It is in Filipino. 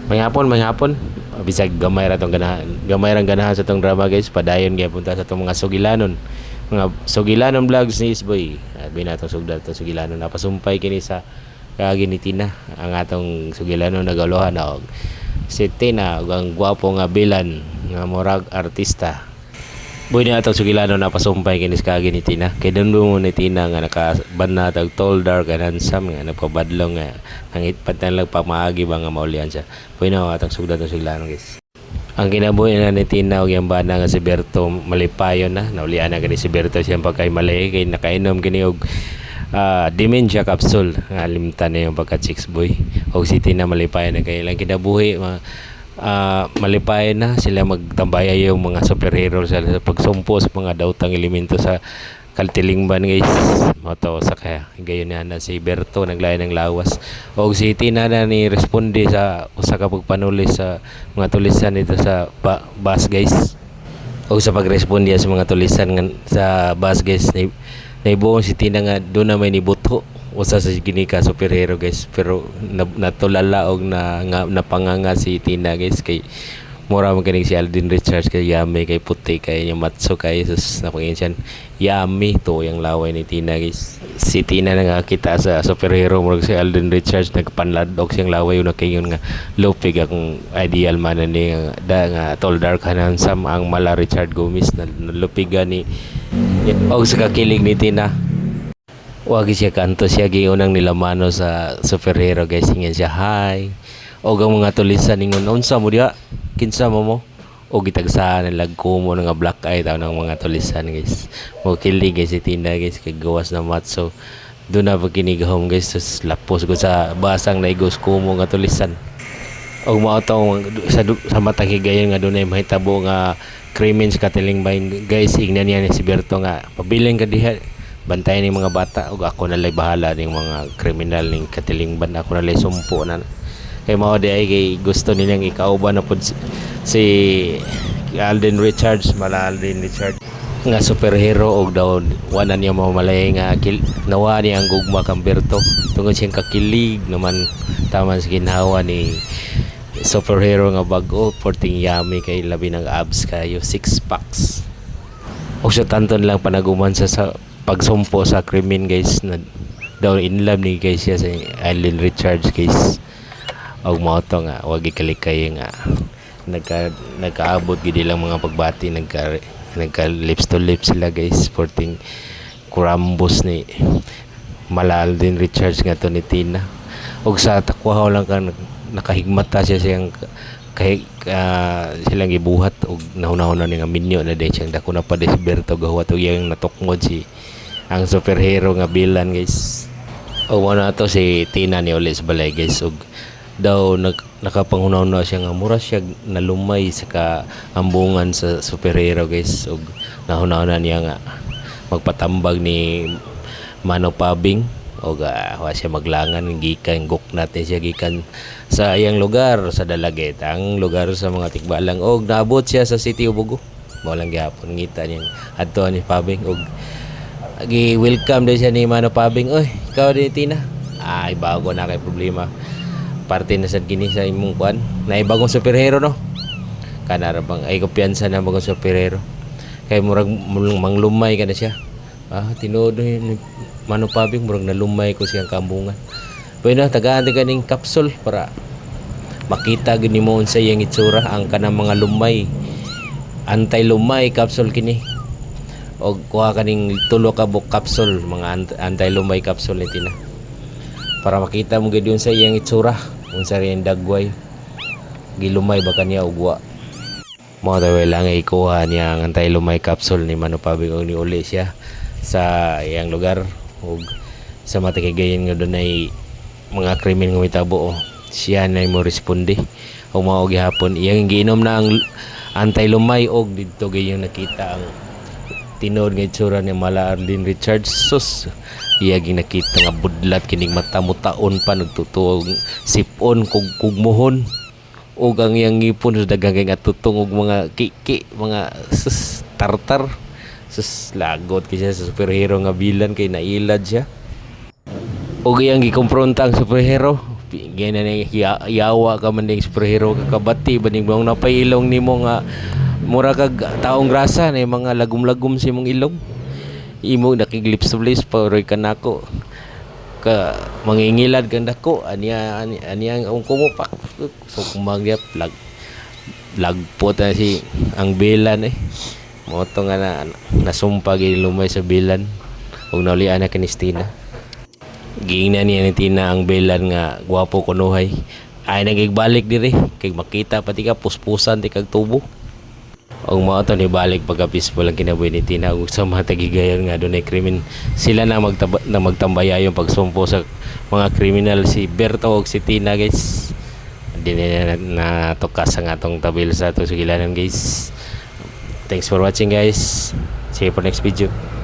May hapon. Bisag gamay ra tong ganahan. Gamay ra ganahan sa tong drama guys. Padayon gyud punta sa tong mga sugilanon. Mga sugilanon vlogs ni Isboy. Abi na tong sugdan tong sugilanon napasumpay kini sa kaagi ni Tina. Ang atong sugilanon nagalohan na og si Tina ug ang gwapo nga bilan nga murag artista. Boy na atong sugilano na pasumpay kinis kaagi ni Tina. Kay dundo mo ni Tina nga nakaban na tag tall, dark and handsome nga nagpabadlong nga nangit patan lang pamaagi ba nga maulian siya. Boy na atong sugdan atong sugilano guys. Ang kinabuhi na ni Tina og yang bana nga si Berto malipayon na naulian na kani si Berto siyang pagkay malay kay nakainom kini og dementia capsule nga limtan na yung pagka chicks boy og si Tina malipayon na kay lang kinabuhi malipay na sila magtambaya yung mga superhero sa pagsumpo sa mga dautang elemento sa kaltilingban guys moto sa kaya gayon na si Berto naglayan ng lawas og si Tina na ni responde sa usa ka pagpanulis sa mga tulisan dito sa bus guys og sa pagresponde sa mga tulisan sa bus guys naibuong si Tina nga doon na may nibuto usa sa ginika superhero guys pero natulala og napanganga si Tina guys kay mura man kaning si Alden Richards kay yami kay puti kay nya matso kay sus napangin siya yami to yung laway ni Tina guys si Tina nakakita sa superhero murag si Alden Richards nagpanladok siyang laway una kay yun nga lupig akong ideal man ni nga tall dark handsome ang mala Richard Gomez na lupigan ni og sa kakilig ni Tina. Wagi siya kanto siya giunang nilamano sa superhero guys ingin siya hi og ang mga tulisan ningon unsa mo diha kinsa mo og gitagsahan ng lagko mo nga black eye taw ng mga tulisan guys mo kilig guys si Tina guys kay gawas na matso do na pag kinigahom guys sus lapos ko sa basang naigos ko mo nga tulisan og mao taw sa matang higayon nga dunay mahitabo nga crimes katilingbayin guys ingnan niya ni si Berto nga pabiling ka diha bantayan ng mga bata ug ako nalay bahala ning mga kriminal ning katilingban ako nalay sumpo na kay mao di ay kay gusto nilang ikauban na pud si Alden Richards mala Alden Richards nga superhero og daw wala niya mamalay nga nawa niya ang gugma kang Berto tungod siyang kakilig naman taman sa ginhawa ni superhero nga bag-o porting yummy kay labi ng abs kayo 6 packs og sa tanton lang panaguman sa pagsumpo sa krimen guys na daw in love ni guys siya sa Alden Richards guys og mao to nga wag ikalikay nga nagkaabot gid lang mga pagbati nagka lips to lips sila guys sporting kurambos ni mala Alden Richards nga to ni Tina og sa takwahaw lang ka nakahigmata siya siyang silang gibuhat og nahunahon na nga minyo na day siyang dako na pa si Berto gahuat og yang natukmod si ang superhero nga bilan guys o na to si Tina ni ulit sa balay guys og daw nakapangunaw na siya nga mura siya nalumay sa kaambungan sa superhero guys og nahunaw na niya nga magpatambag ni Mano Pabing og wa siya maglangan gikan guk natin siya gikan sa iyang lugar sa Dalaget ang lugar sa mga tikbalang og naabot siya sa City of Bugo mo lang gyapon ngita niyang adto ni Pabing og welcome din siya ni Mano Pabing oy ikaw din Tina ay bago na kay problema parte na sad kini sa imong kuan na bagong superhero no kana ra bang ay kumpiyansa na bagong superhero kay murag manglumay ka na siya tinuod ni Mano Pabing murag nalumay ko siyang kambungan pwede na tagaan ning capsule para makita gid nimo unsa iyang itsura ang kanang mga lumay anti-lumay capsule kini og kuha kaning tulo ka book capsule mga anti-lumay capsule ni Tina para makita mo gid sa iyang itsura unsa rin dagway gilumay ba kaniya og wa mo daw lang ikuha niya ang anti-lumay capsule ni Mano Pabing og ni uli siya sa iyang lugar og sa matikigayon nga dunay mga krimen nga mitabo siya na mo responde og mao gihapon iyang giinom na ang anti-lumay og didto gayong nakita ang tinod nga itsura ni mala Alden Richards sus iya ginakita nga budlat kining mata mo taon pa nagtutuog sipon kugmuhon og ang iyang ngipon sa daghang nga tutong og mga kiki mga sus tartar sus lagot kay siya sa superhero nga bilan kay nailad siya og iyang gikompronta ang superhero Ganyan na yawa ka man ding superhero ka kabati ba ning mga napailong nimo nga mura kag taong grasa na mga lagom-lagom sa imong ilong. Imo nakiglips-lips pa roy kanako. Ka mangingilad kang dako aniya ang kumupak. So kumagyap lagpot na si ang bilan moto nga nasumpag lumay sa bilan ug naulian na kinistina. Giingnan niya ni Tina ang belan nga gwapo kunuhay. Ay nagigbalik diri kay makita pati ka puspusan ti kag tubo. Og mao to ni balik pagka-peaceful ang kinabuhi ni Tina ug sa mga tagigayon nga dunay krimen. Sila na magtambaya yung pagsumpo sa mga kriminal si Berto ug si Tina guys. Di na tukas ang atong tabil sa atong sugilanon guys. Thanks for watching guys. See you for next video.